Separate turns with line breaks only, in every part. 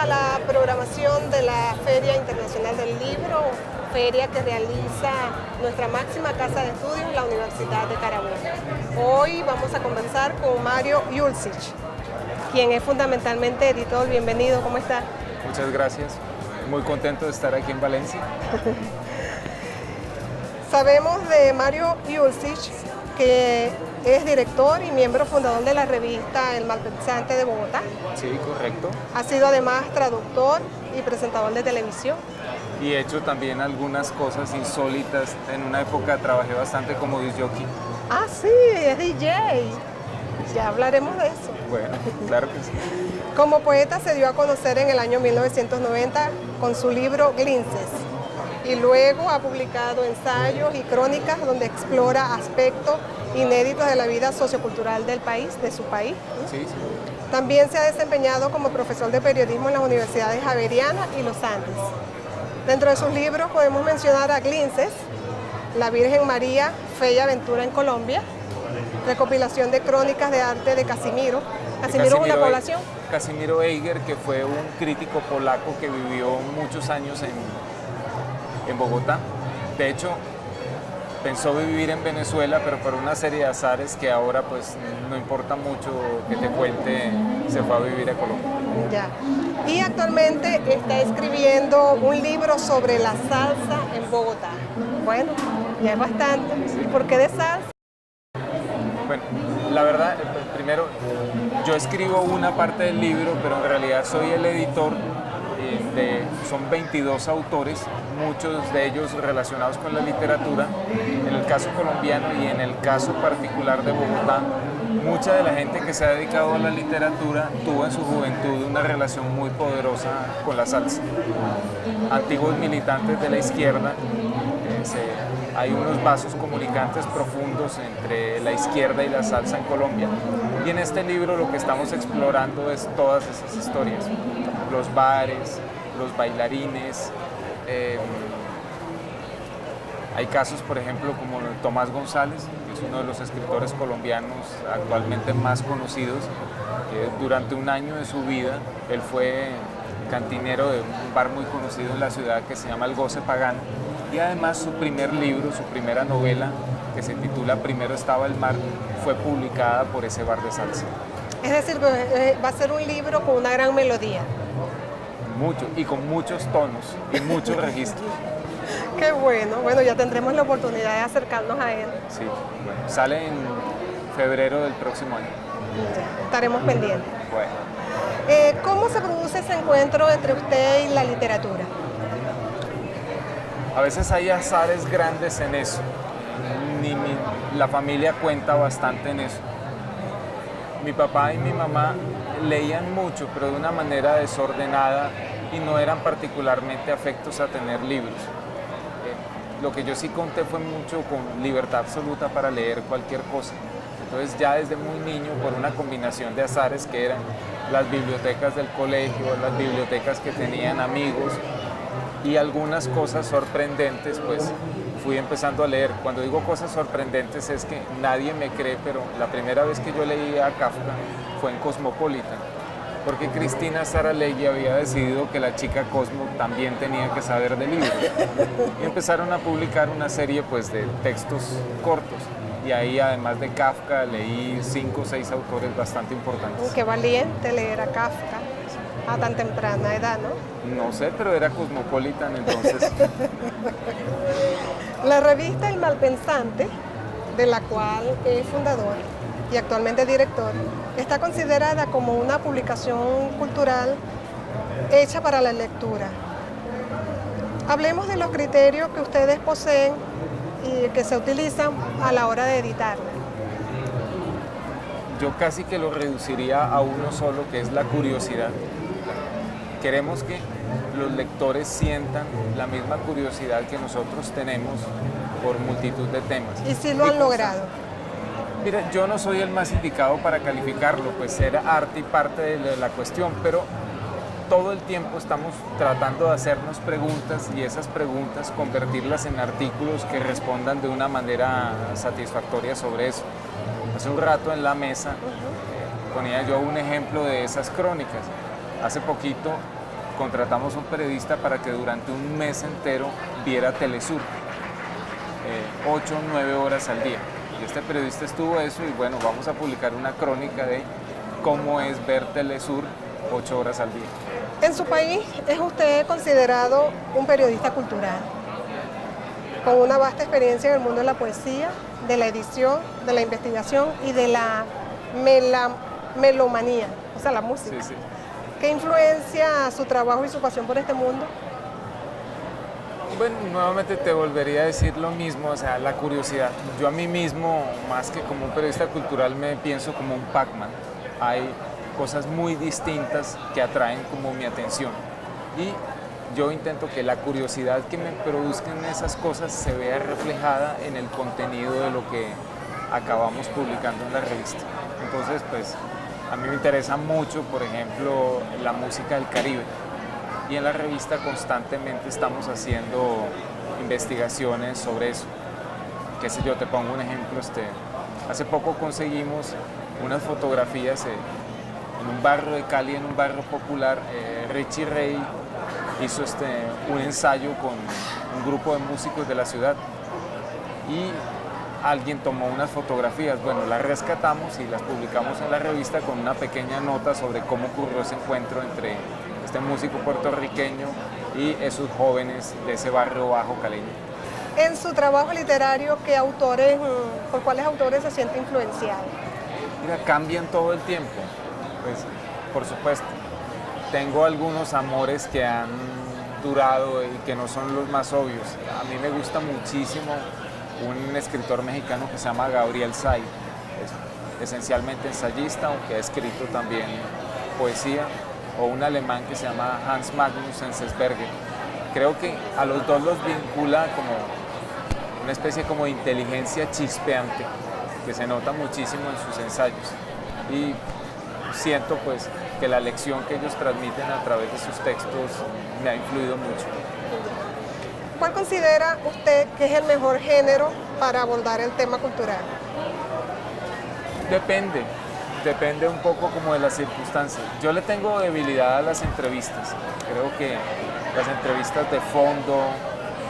a la programación de la Feria Internacional del Libro, feria que realiza nuestra máxima casa de estudios, la Universidad de Carabobo. Hoy vamos a conversar con Mario Yulcich, quien es fundamentalmente editor. Bienvenido, ¿cómo está?
Muchas gracias, muy contento de estar aquí en Valencia.
Sabemos de Mario Yulcich que es director y miembro fundador de la revista El Malpensante de Bogotá.
Sí, correcto.
Ha sido además traductor y presentador de televisión.
Y he hecho también algunas cosas insólitas. En una época trabajé bastante como disc jockey.
Ah, sí, es DJ. Ya hablaremos de eso.
Bueno, claro que sí.
Como poeta se dio a conocer en el año 1990 con su libro Glinces. Y luego ha publicado ensayos y crónicas donde explora aspectos inéditos de la vida sociocultural del país, de su país.
Sí, sí.
También se ha desempeñado como profesor de periodismo en las universidades Javeriana y Los Andes. Dentro de sus libros podemos mencionar a Glinces, La Virgen María, Fe y Aventura en Colombia, recopilación de crónicas de arte de Casimiro. Casimiro es una población.
Casimiro Eiger, que fue un crítico polaco que vivió muchos años en Bogotá. De hecho, pensó vivir en Venezuela, pero por una serie de azares que ahora pues no importa mucho que te cuente, se fue a vivir a Colombia.
Ya. Y actualmente está escribiendo un libro sobre la salsa en Bogotá. Bueno, ya es bastante. ¿Y por qué de salsa?
Bueno, la verdad, primero, yo escribo una parte del libro, pero en realidad soy el editor. Son 22 autores, muchos de ellos relacionados con la literatura. En el caso colombiano y en el caso particular de Bogotá, mucha de la gente que se ha dedicado a la literatura tuvo en su juventud una relación muy poderosa con la salsa. Antiguos militantes de la izquierda, hay unos vasos comunicantes profundos entre la izquierda y la salsa en Colombia. Y en este libro lo que estamos explorando es todas esas historias. Los bares, los bailarines. Hay casos, por ejemplo, como Tomás González, que es uno de los escritores colombianos actualmente más conocidos, que durante un año de su vida él fue cantinero de un bar muy conocido en la ciudad que se llama El Goce Pagano, y además su primer libro, su primera novela, que se titula Primero estaba el mar, fue publicada por ese bar de salsa.
Es decir, va a ser un libro con una gran melodía.
Mucho, y con muchos tonos y muchos registros.
Qué bueno. Bueno, ya tendremos la oportunidad de acercarnos a él.
Sí, bueno, sale en febrero del próximo año.
Ya, estaremos pendientes.
Bueno.
¿Cómo se produce ese encuentro entre usted y la literatura?
A veces hay azares grandes en eso. La familia cuenta bastante en eso. Mi papá y mi mamá leían mucho, pero de una manera desordenada, y no eran particularmente afectos a tener libros. Lo que yo sí conté fue mucho con libertad absoluta para leer cualquier cosa. Entonces ya desde muy niño, por una combinación de azares que eran las bibliotecas del colegio, las bibliotecas que tenían amigos y algunas cosas sorprendentes, pues fui empezando a leer. Cuando digo cosas sorprendentes es que nadie me cree, pero la primera vez que yo leí a Kafka fue en Cosmopolitan, porque Cristina Saralegui había decidido que la chica Cosmo también tenía que saber de libros. Y empezaron a publicar una serie pues, de textos cortos. Y ahí, además de Kafka, leí 5 o 6 autores bastante importantes.
Qué valiente leer a Kafka a tan temprana edad, ¿no?
No sé, pero era Cosmopolitan entonces.
La revista El Malpensante, de la cual es fundador y actualmente director, está considerada como una publicación cultural hecha para la lectura. Hablemos de los criterios que ustedes poseen y que se utilizan a la hora de editarla.
Yo casi que lo reduciría a uno solo, que es la curiosidad. Queremos que los lectores sientan la misma curiosidad que nosotros tenemos por multitud de temas.
¿Y si lo han logrado?
Mira, yo no soy el más indicado para calificarlo, pues era arte y parte de la cuestión, pero todo el tiempo estamos tratando de hacernos preguntas y esas preguntas convertirlas en artículos que respondan de una manera satisfactoria sobre eso. Hace un rato en la mesa ponía yo un ejemplo de esas crónicas. Hace poquito contratamos a un periodista para que durante un mes entero viera Telesur, 8 o 9 horas al día. Y este periodista estuvo eso y bueno, vamos a publicar una crónica de cómo es ver Telesur 8 horas al día.
En su país es usted considerado un periodista cultural, con una vasta experiencia en el mundo de la poesía, de la edición, de la investigación y de la melomanía, o sea, la música.
Sí, sí.
¿Qué influencia su trabajo y su pasión por este mundo?
Bueno, nuevamente te volvería a decir lo mismo, o sea, la curiosidad. Yo a mí mismo, más que como un periodista cultural, me pienso como un Pac-Man. Hay cosas muy distintas que atraen como mi atención. Y yo intento que la curiosidad que me produzcan esas cosas se vea reflejada en el contenido de lo que acabamos publicando en la revista. Entonces, pues, a mí me interesa mucho, por ejemplo, la música del Caribe. Y en la revista constantemente estamos haciendo investigaciones sobre eso. Qué sé yo, te pongo un ejemplo. Hace poco conseguimos unas fotografías en un barrio de Cali, en un barrio popular. Richie Ray hizo un ensayo con un grupo de músicos de la ciudad y alguien tomó unas fotografías. Bueno, las rescatamos y las publicamos en la revista con una pequeña nota sobre cómo ocurrió ese encuentro entre este músico puertorriqueño y esos jóvenes de ese barrio bajo caleño.
En su trabajo literario, ¿por cuáles autores se siente influenciado?
Mira, cambian todo el tiempo. Pues, por supuesto, tengo algunos amores que han durado y que no son los más obvios. A mí me gusta muchísimo un escritor mexicano que se llama Gabriel Said. Es esencialmente ensayista, aunque ha escrito también poesía, o un alemán que se llama Hans Magnus Enzensberger. Creo que a los dos los vincula como una especie como de inteligencia chispeante que se nota muchísimo en sus ensayos. Y siento pues que la lección que ellos transmiten a través de sus textos me ha influido mucho.
¿Cuál considera usted que es el mejor género para abordar el tema cultural?
Depende un poco como de las circunstancias. Yo le tengo debilidad a las entrevistas. Creo que las entrevistas de fondo,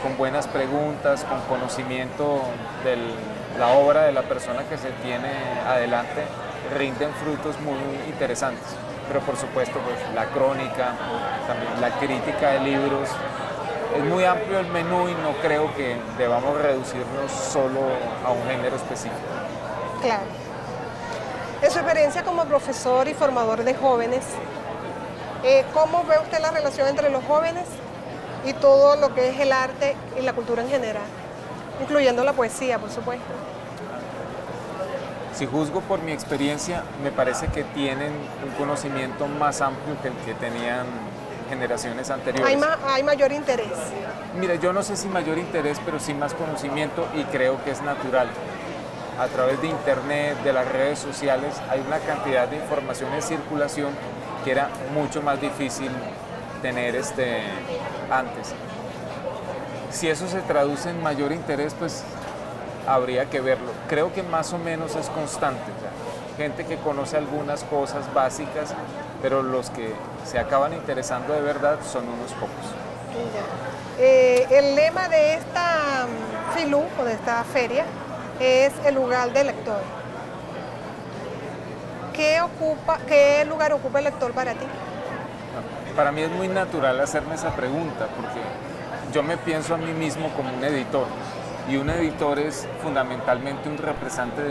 con buenas preguntas, con conocimiento de la obra de la persona que se tiene adelante, rinden frutos muy interesantes. Pero por supuesto, pues, la crónica, también la crítica de libros. Es muy amplio el menú y no creo que debamos reducirnos solo a un género específico.
Claro. En su experiencia como profesor y formador de jóvenes, ¿cómo ve usted la relación entre los jóvenes y todo lo que es el arte y la cultura en general, incluyendo la poesía, por supuesto?
Si juzgo por mi experiencia, me parece que tienen un conocimiento más amplio que el que tenían generaciones anteriores.
Hay mayor interés.
Mira, yo no sé si mayor interés, pero sí más conocimiento y creo que es natural. A través de internet, de las redes sociales, hay una cantidad de información en circulación que era mucho más difícil tener antes. Si eso se traduce en mayor interés, pues habría que verlo. Creo que más o menos es constante. O sea, gente que conoce algunas cosas básicas, pero los que se acaban interesando de verdad son unos pocos.
El lema de esta FILU, o de esta feria, es el lugar del lector. ¿Qué lugar ocupa el lector para ti?
Para mí es muy natural hacerme esa pregunta, porque yo me pienso a mí mismo como un editor, y un editor es fundamentalmente un representante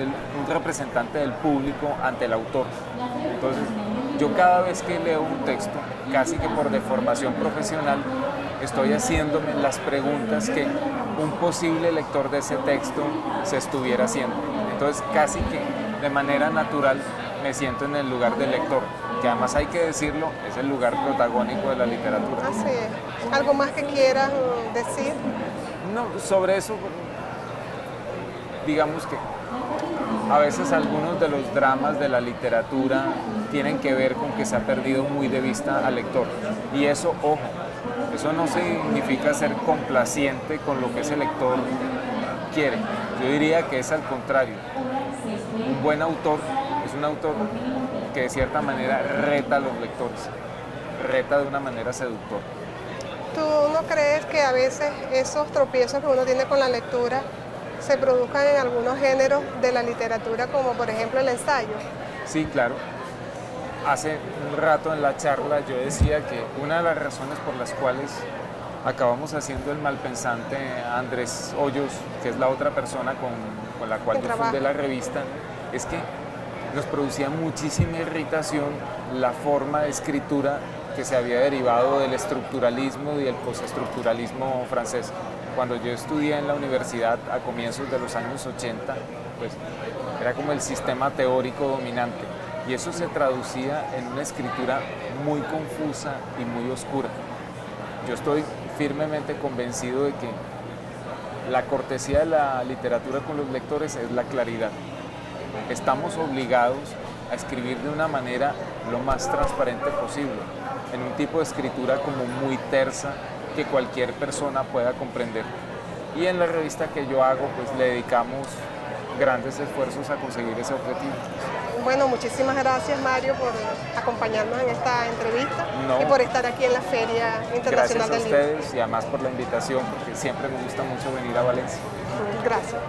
del público ante el autor. Entonces, yo cada vez que leo un texto, casi que por deformación profesional, estoy haciéndome las preguntas que un posible lector de ese texto se estuviera haciendo. Entonces, casi que de manera natural me siento en el lugar del lector, que además hay que decirlo, es el lugar protagónico de la literatura.
Así es. ¿Algo más que quieras decir?
No, sobre eso, digamos que a veces algunos de los dramas de la literatura tienen que ver con que se ha perdido muy de vista al lector. Y eso, ojo, eso no significa ser complaciente con lo que ese lector quiere. Yo diría que es al contrario. Un buen autor es un autor que de cierta manera reta a los lectores. reta de una manera seductora.
¿Tú no crees que a veces esos tropiezos que uno tiene con la lectura se produzcan en algunos géneros de la literatura, como por ejemplo el ensayo?
Sí, claro. Hace un rato en la charla yo decía que una de las razones por las cuales acabamos haciendo el malpensante Andrés Hoyos, que es la otra persona con la cual yo fundé la revista, es que nos producía muchísima irritación la forma de escritura que se había derivado del estructuralismo y del postestructuralismo francés. Cuando yo estudié en la universidad a comienzos de los años 80, pues era como el sistema teórico dominante y eso se traducía en una escritura muy confusa y muy oscura. Yo estoy firmemente convencido de que la cortesía de la literatura con los lectores es la claridad. Estamos obligados a escribir de una manera lo más transparente posible, en un tipo de escritura como muy tersa que cualquier persona pueda comprender. Y en la revista que yo hago, pues le dedicamos grandes esfuerzos a conseguir ese objetivo.
Bueno, muchísimas gracias, Mario, por acompañarnos en esta entrevista y por estar aquí en la Feria Internacional del Libro.
Gracias a ustedes y además por la invitación, porque siempre me gusta mucho venir a Valencia.
Gracias.